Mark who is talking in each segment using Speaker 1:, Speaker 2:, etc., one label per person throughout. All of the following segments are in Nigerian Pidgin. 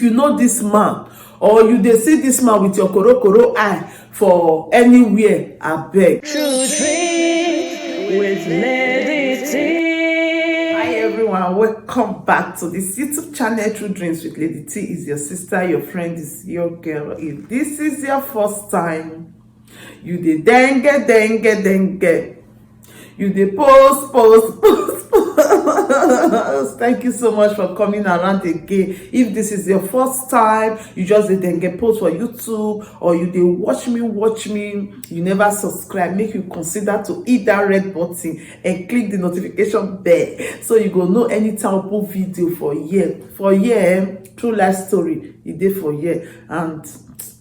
Speaker 1: if you know this man, or you dey see this man with your koro eye for anywhere, abeg.
Speaker 2: True Dreams with Lady T.
Speaker 1: Hi everyone, welcome back to this YouTube channel. True Dreams with Lady T is your sister, your friend, is your girl. If this is your first time, you dey dengue, you dey post. Thank you so much for coming around again. If this is your first time, you just dey dengue post for YouTube, or you dey watch me, you never subscribe, make you consider to hit that red button and click the notification bell, so you go know anytime I put video for here. True life story, e dey for here, and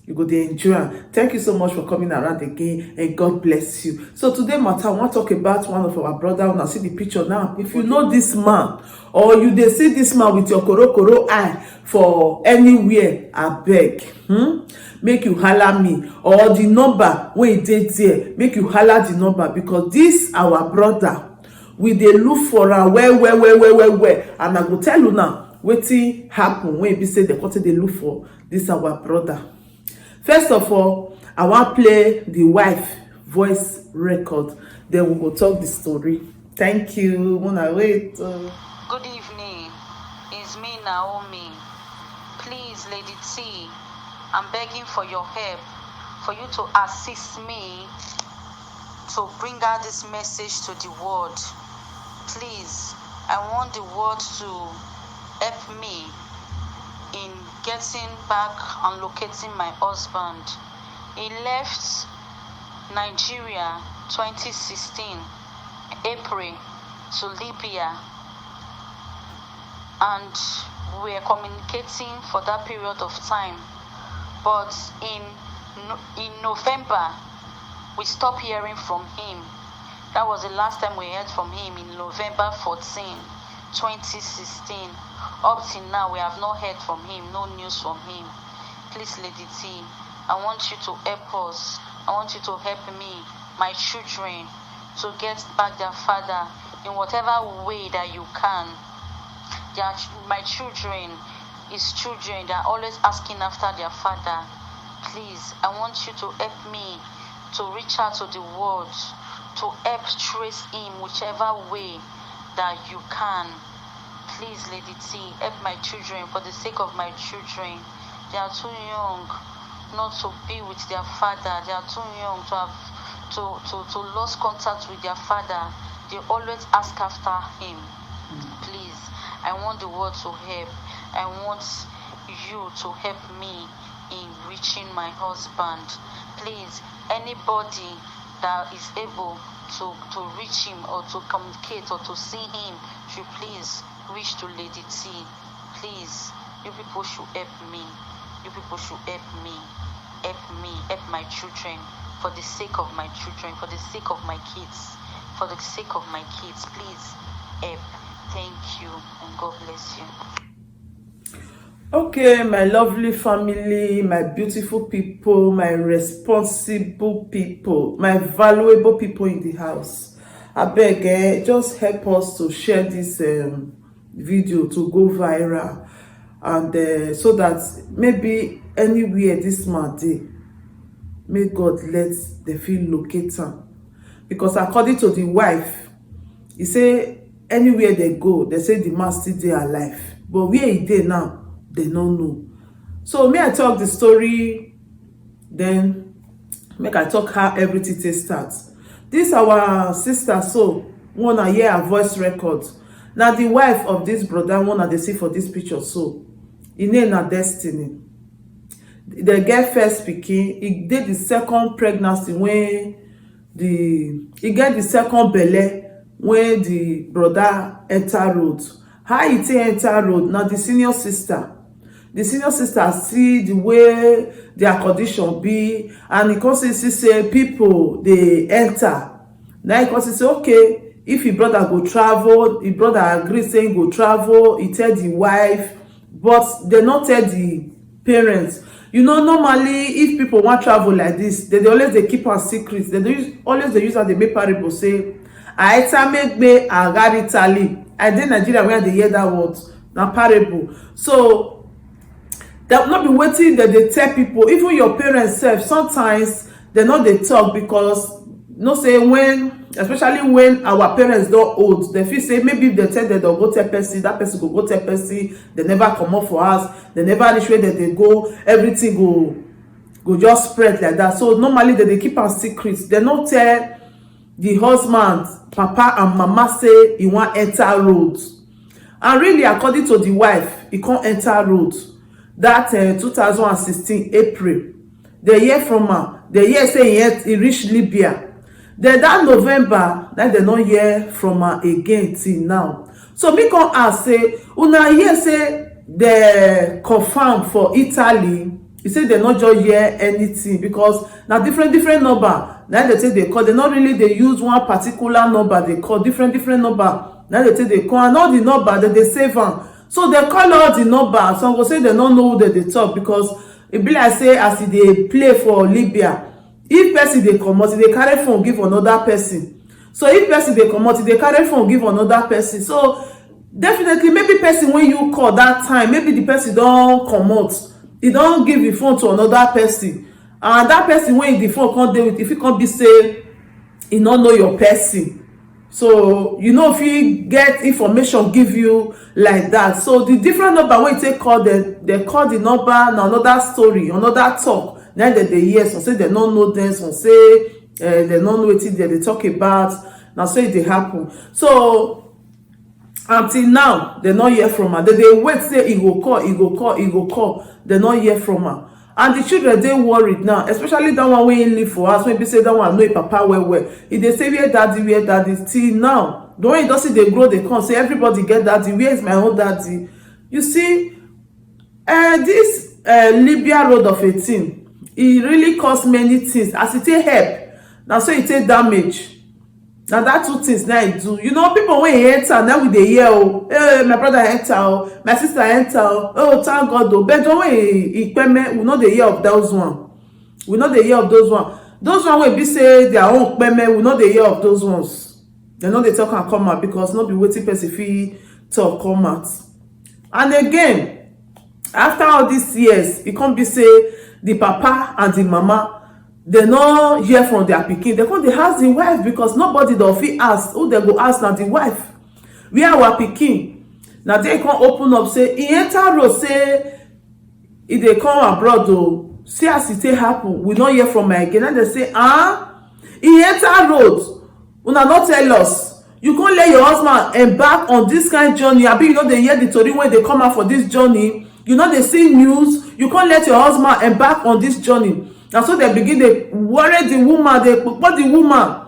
Speaker 1: you go dey enjoy am. Thank you so much for coming around again, and God bless you. So today matter, I wan talk about one of our brother. Una see the picture now. If you know this man, or you dey see this man with your koro eye for anywhere, abeg, make you holla me, or the number wey dey there, make you holla the number, because this our brother, we dey look for am well, and I go tell you now wetin happen when be say the country dey look for this our brother. First of all, I wan play the wife voice record, then we go talk the story. Thank you. Una wait.
Speaker 3: Good evening. It's me, Naomi. Please, Lady T, I'm begging for your help, for you to assist me to bring out this message to the world. Please, I want the world to help me in getting back and locating my husband. He left Nigeria 2016 April to Libya, and we were communicating for that period of time, but in November we stopped hearing from him. That was the last time we heard from him, in November 14, 2016. Up till now, we have not heard from him, no news from him. Please, Lady T, I want you to help us. I want you to help me, my children, to get back their father in whatever way that you can. My children is children. They are always asking after their father. Please, I want you to help me to reach out to the world, to help trace him whichever way that you can. Please, Lady T, help my children, for the sake of my children. They are too young not to be with their father. They are too young to have to lose contact with their father. They always ask after him. Please, I want the world to help. I want you to help me in reaching my husband. Please, anybody that is able to reach him, or to communicate, or to see him, should please reach to Lady T. Please, you people should help me. You people should help me. Help my children, for the sake of my children, for the sake of my kids, for the sake of my kids. Please help. Thank you, and God bless you.
Speaker 1: Okay, my lovely family, my beautiful people, my responsible people, my valuable people in the house, abeg, just help us to share this video to go viral, and so that maybe anywhere this man dey, may God let the fit locate am. Because according to the wife, he say anywhere they go, they say the man still dey alive, but where he dey now, they no know. So may I talk the story, then make I talk how everything take start. This our sister, so wanna hear her voice record. Now the wife of this brother, wanna they see for this picture, so in name na Destiny. They get first pikin, he did the second pregnancy when he get the second belle when the brother enter road. How he take enter road? Now the senior sister see the way their condition be, and he come say people they enter. Now he come say okay, if his brother go travel, his brother agree say he go travel. He tell the wife, but they not tell the parents. You know, normally if people want travel like this, they always they keep our secrets. They always use as they make parable say, I make me a Italy. I did Nigeria where they hear that word. Now parable. So that not be waiting that they tell people. Even your parents sef sometimes they no dey talk, because no say when, especially when our parents don old, they feel say maybe if they tell them they'll go tell person, that person go tell person, they never comot for house, they never reach where they go, everything go just spread like that. So normally they keep am secret. They no tell the husband, papa and mama say he wan enter road, and really according to the wife, he can't enter road that 2016 April. They hear from her, they hear say he reach Libya. Then that November, that they not hear from her again till now. So me come ask say, una hear say they confirm for Italy. He say they not just hear anything, because now different number. Now they say they call. They not really they use one particular number. They call different number. Now they say they call, and all the number that they save on. So they call all the number. Some go say they don't know who they talk, because it be like say as they play for Libya. If person they comot, they carry phone give another person. So if person they comot, they carry phone give another person. So definitely maybe person when you call that time, maybe the person don't comot, he don't give the phone to another person, and that person when the phone can't deal with, if you can't be say he don't know your person. So you know, if you get information give you like that. So the different number when you take call, they call the number now another story, another talk. Now that they hear, some say they don't know them, some say they don't know what they talk about. Now so it dey happen. So until now, they not hear from her. They wait say he go call. They not hear from her. And the children they worried now, especially that one wey live for us. Maybe say that one know papa well. If they say where daddy, till now, the way don't see they grow, they come say everybody get daddy. Where is my own daddy? You see, this Libya road of 18. It really cost many things. As it take help, now so it take damage. Now that two things now it do. You know, people when he enter, now with the hear, oh, hey, my brother enter, oh, my sister enter, oh, thank God, oh. But when he payment, we know the hear of those one. We know the hear of those one. Those one will be say their own payment, we know the hear of those ones. They know they talk and come out, because not be waiting person fee talk come out. And again, after all these years, it can't be say the papa and the mama, they no hear from their pikin. They come, they ask the wife, because nobody don fit ask. Who they go ask na the wife? Where our pikin? Now they come open up say he enter road, say if they come abroad though, see as it take happen, we not hear from her again. And they say, he enter road, una not tell us. You can't let your husband embark on this kind of journey. Abi you know they hear the tori when they come out for this journey. You know they see news. You can't let your husband embark on this journey. And so they begin to worry the woman. They put the woman.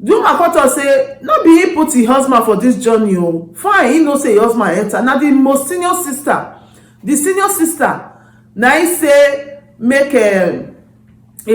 Speaker 1: The woman come to say, no be he put his husband for this journey. Oh, fine. He no say his husband enter. Now the most senior sister, now he say make a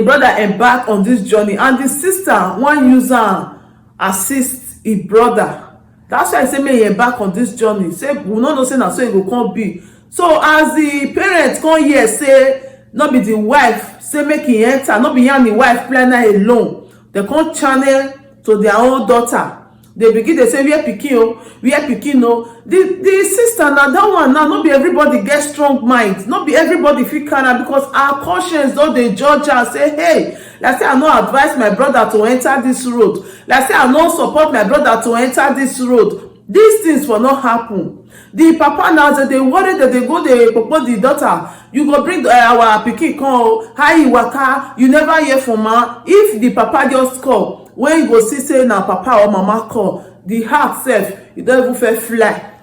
Speaker 1: brother embark on this journey, and the sister one user assist his brother. That's why I say make he embark on this journey. Say we no know say na so it go come be. So as the parents come here say not be the wife say make he enter, not be him and the wife planner alone. They come channel to their own daughter. They begin to say where pikin o. The sister now that one now not be everybody get strong mind. Not be everybody feel carry, because our conscience don dey judge her say, hey, like say I no advise my brother to enter this road. Like say I no support my brother to enter this road. These things will not happen. The papa now that they worry that they go dey propose the daughter. You go bring our pikin come, how you waka, you never hear from her. If the papa just call, when you go see say na papa or mama call, the heart self, you don't even feel fly.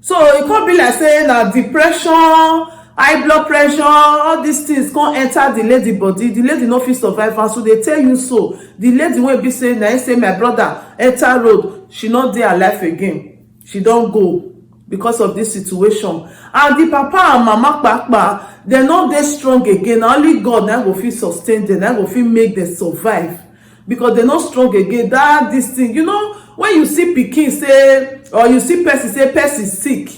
Speaker 1: So it can't be like saying na depression, high blood pressure, all these things can't enter the lady body. The lady no fit survive, and so they tell you so. The lady wey be say na say my brother enter road, she not dey alive again. She don't go because of this situation. And the papa and mama kpakpa, they no dey strong again. Only God na go fit sustain them, na go fit make them survive, because they not strong again. That this thing, you know, when you see pikin say, or you see person say person sick,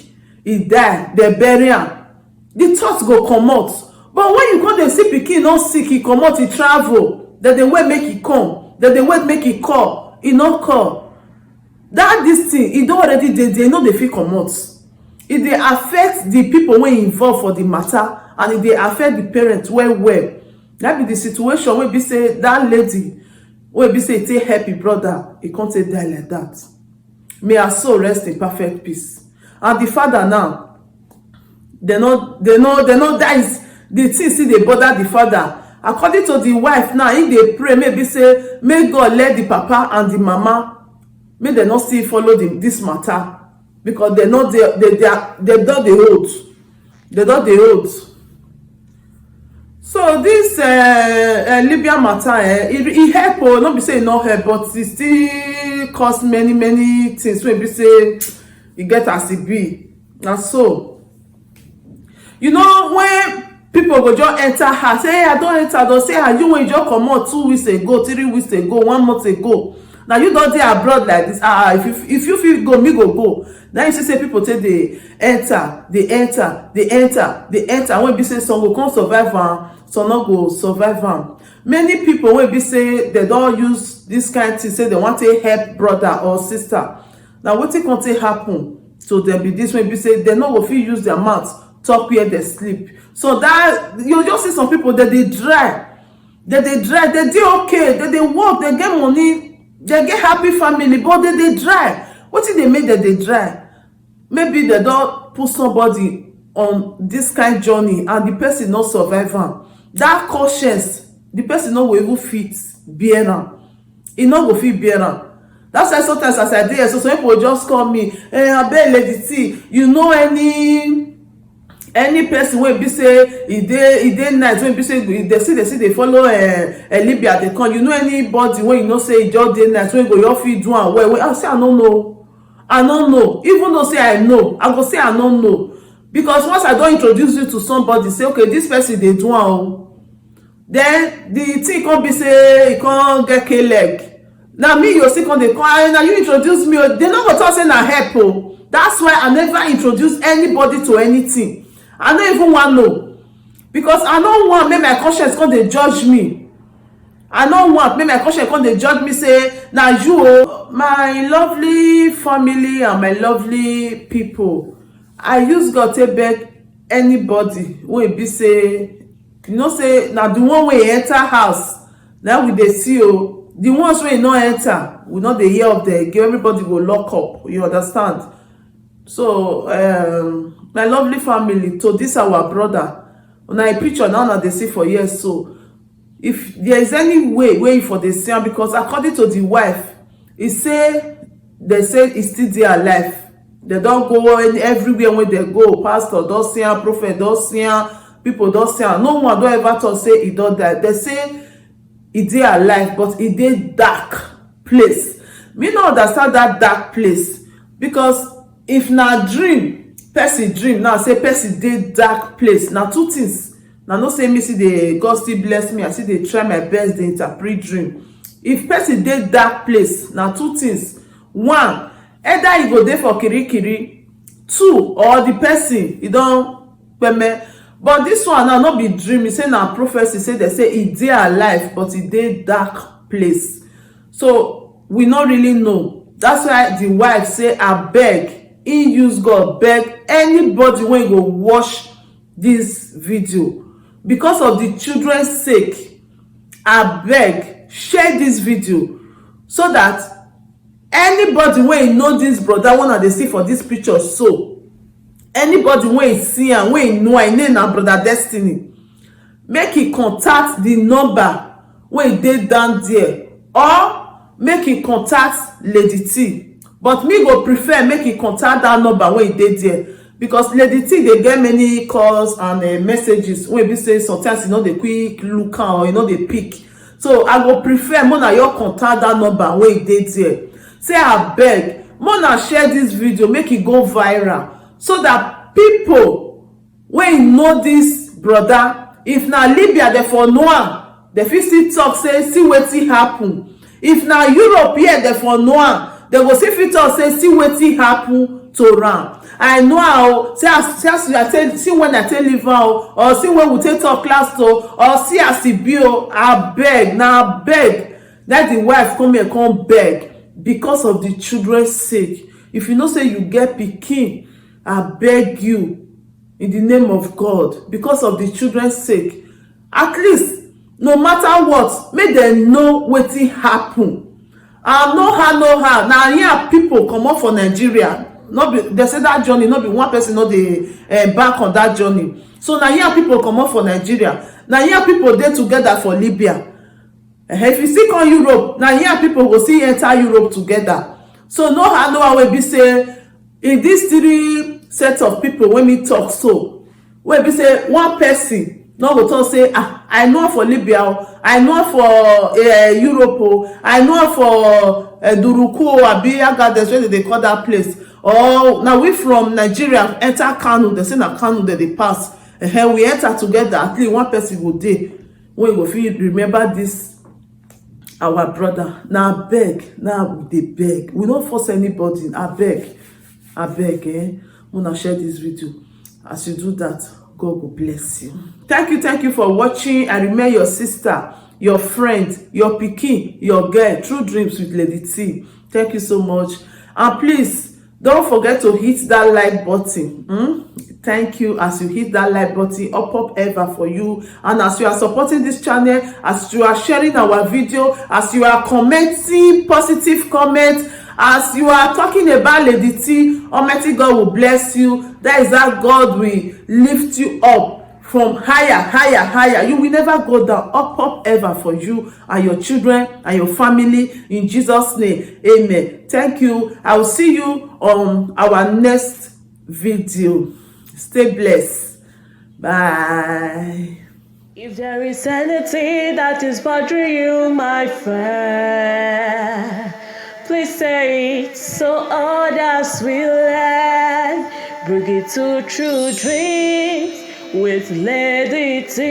Speaker 1: he die, they bury am, the thoughts go comot. But when you come dey see pikin not sick, he comot, he travel, then they wait make he come, then they wait make he call, he not call. That this thing, he don already dey, they know they fit comot. e dey affect the people wey involve for the matter, and e dey affect the parents well well. That be the situation wey be say that lady wey be say e take help im brother, e come take die like that. May her soul rest in perfect peace. And the father now, they no die. The thing still dey bother the father. According to the wife now, if they pray, maybe say may God let the papa and the mama, may they not still follow this matter, because they don't dey hold. They don't dey hold. So this Libya matter, it help, not be say e no help, but it still cause many things wey be say e get as e be. And so, you know, when people go just enter house, say, hey, I don enter, don say, ah, you when you just comot 2 weeks ago, 3 weeks ago, 1 month ago, now you don dey abroad like this. If you feel go, me go. Now you see say people say they enter, when be say some go come survive am, some no go survive am. Many people wey be say they don use this kind of thing, say they want to help brother or sister. Now wetin come take happen to them be this, wey be say they no go fit use their mouth talk where they sleep. So that you just see some people that they dry, they dey okay, they work, they get money, they get happy family, but they dry. Wetin dey make them dey dry? Maybe they don put somebody on this kind journey and the person no survive am. That conscience, the person no go even fit bear am. E no go fit bear am. That's why sometimes as I dey, so some people just call me, hey, abeg Lady T, you know any person wey be say e dey nice, wey be say they see they follow Libya dey come, you know anybody wey you know say e just dey nice, wey go just fit do am well? I say I no know. Even though say I know, I go say I no know, because once I don introduce you to somebody, say okay, this person dey do am, then the thing come be say e come get k-leg. Now me you still come dey come, now you introduce me, they no go talk say na help. That's why I never introduce anybody to anything. I no even want know, because I no want make my conscience come dey judge me. I no want make my conscience come dey judge me, say na you. My lovely family and my lovely people, I use God to beg anybody wey be say, you know, say na the one wey enter house na we dey see. The ones wey no enter, we no dey hear of them again. Everybody go lock up, you understand? So my lovely family, to this our brother, on a picture now they see for years. So if there is any way for the same, because according to the wife, they say it's still there alive. They don't go everywhere when they go. Pastor don't see her, prophet don't see her, people don't see her. No one don't ever talk say he don't die. They say it's there alive, but it dey dark place. Me no understand that dark place, because if na dream, person dream now, say person dey dark place, na two things. Now no say me see the God still bless me, I see they try my best dey interpret dream. If person dey dark place, na two things. One, either you go dey for kirikiri. Two, or the person e don peme. But this one now no be dream, e say na prophecy, say they say e dey alive, but e dey dark place. So we no really know. That's why the wife say abeg, he use God beg anybody wey go watch this video, because of the children's sake, abeg share this video, so that anybody wey know this brother, one dey see for this picture, so anybody wey see am, wey know im name na Brother Destiny, make e contact the number wey dey down there, or make e contact Lady T. But me go prefer make e contact that number wey dey there, because Lady T dey get many calls and messages wey be say sometimes you no dey quick look am, or you no dey pick. So I go prefer more na your contact that number wey dey there. Say abeg, more na share this video, make e go viral, so that people wey know this brother, if na Libya dey for know am, dey fit still talk say see wetin happen. If na Europe here dey for know am, they go see fit talk say see wetin happen to am. I know how, say as see when I tell leave am, or see when we take talk class to, or see as e be. Abeg, na abeg, that the wife come here come beg, because of the children's sake. If you know say you get pikin, I beg you, in the name of God, because of the children's sake, at least no matter what, make dem know wetin happen. No how na here people comot for Nigeria, no be dem say that journey no be one person no dey back on that journey. So na here people comot for Nigeria, na here people dey together for Libya. If you still come Europe, na here people go still enter Europe together. So no how wey be say in these three sets of people wey me talk so, wey be say one person no go talk say I know for Libya o, I know for Europe o, I know for Duruku o, abi Agadez wey dey call that place, or na we from Nigeria enter Kano, dem say na Kano dem dey pass. We enter together, at least one person go dey wey go fit remember this our brother. Na abeg, now we dey beg, we no force anybody. Abeg una share this video. As you do that, God will bless you. Thank you for watching. I remain your sister, your friend, your pikin, your girl, True Dreams with Lady T. Thank you so much, and please don't forget to hit that like button. Thank you as you hit that like button, up ever for you. And as you are supporting this channel, as you are sharing our video, as you are commenting positive comments, as you are talking about Lady T, Almighty God will bless you. That is how God will lift you up from higher. You will never go down. Up ever for you and your children and your family, in Jesus' name. Amen. Thank you. I will see you on our next video. Stay blessed. Bye.
Speaker 2: If there is anything that is bothering you, my friend, please say it so others will learn. Bring it to True Dreams with Lady T,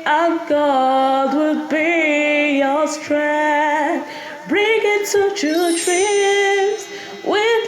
Speaker 2: and God will be your strength. Bring it to True Dreams with